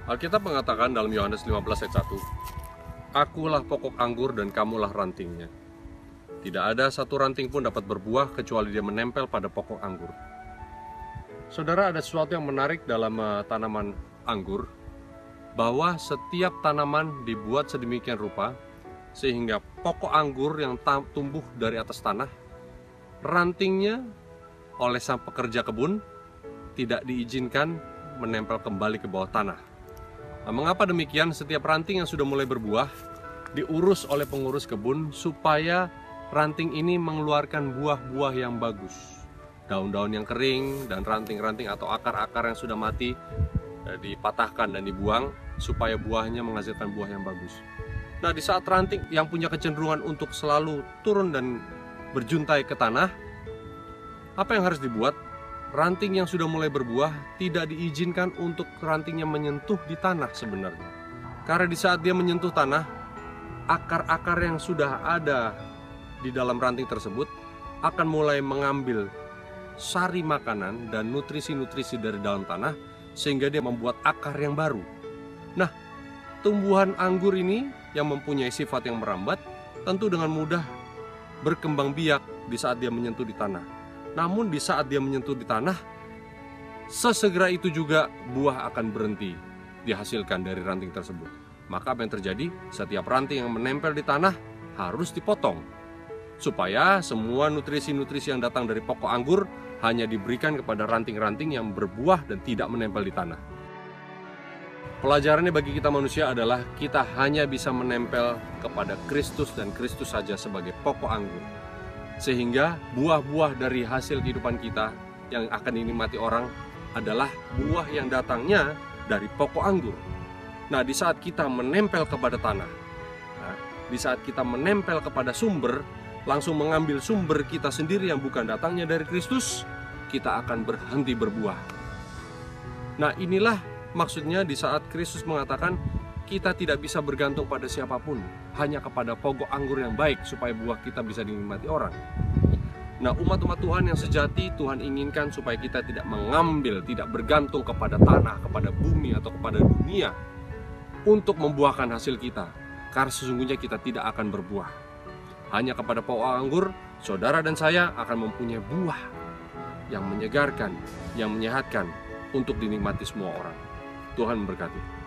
Alkitab mengatakan dalam Yohanes 15 ayat 1, "Akulah pokok anggur dan kamulah rantingnya. Tidak ada satu ranting pun dapat berbuah kecuali dia menempel pada pokok anggur." Saudara, ada sesuatu yang menarik dalam tanaman anggur, bahwa setiap tanaman dibuat sedemikian rupa sehingga pokok anggur yang tumbuh dari atas tanah, rantingnya oleh sang pekerja kebun tidak diizinkan menempel kembali ke bawah tanah. Nah, mengapa demikian? Setiap ranting yang sudah mulai berbuah diurus oleh pengurus kebun supaya ranting ini mengeluarkan buah-buah yang bagus. Daun-daun yang kering dan ranting-ranting atau akar-akar yang sudah mati dipatahkan dan dibuang supaya buahnya menghasilkan buah yang bagus. Nah, di saat ranting yang punya kecenderungan untuk selalu turun dan berjuntai ke tanah, apa yang harus dibuat? Ranting yang sudah mulai berbuah tidak diizinkan untuk rantingnya menyentuh di tanah sebenarnya. Karena di saat dia menyentuh tanah, akar-akar yang sudah ada di dalam ranting tersebut akan mulai mengambil sari makanan dan nutrisi-nutrisi dari dalam tanah sehingga dia membuat akar yang baru. Nah, tumbuhan anggur ini yang mempunyai sifat yang merambat tentu dengan mudah berkembang biak di saat dia menyentuh di tanah. Namun di saat dia menyentuh di tanah, sesegera itu juga buah akan berhenti dihasilkan dari ranting tersebut. Maka apa yang terjadi? Setiap ranting yang menempel di tanah harus dipotong supaya semua nutrisi-nutrisi yang datang dari pokok anggur hanya diberikan kepada ranting-ranting yang berbuah dan tidak menempel di tanah. Pelajarannya bagi kita manusia adalah kita hanya bisa menempel kepada Kristus dan Kristus saja sebagai pokok anggur. Sehingga buah-buah dari hasil kehidupan kita yang akan dinikmati orang adalah buah yang datangnya dari pokok anggur. Nah, di saat kita menempel kepada tanah, di saat kita menempel kepada sumber, langsung mengambil sumber kita sendiri yang bukan datangnya dari Kristus, kita akan berhenti berbuah. Nah, inilah maksudnya di saat Kristus mengatakan kita tidak bisa bergantung pada siapapun, hanya kepada pokok anggur yang baik supaya buah kita bisa dinikmati orang. Nah, umat-umat Tuhan yang sejati, Tuhan inginkan supaya kita tidak mengambil, tidak bergantung kepada tanah, kepada bumi, atau kepada dunia untuk membuahkan hasil kita, karena sesungguhnya kita tidak akan berbuah. Hanya kepada pokok anggur, saudara dan saya akan mempunyai buah yang menyegarkan, yang menyehatkan untuk dinikmati semua orang. Tuhan memberkati.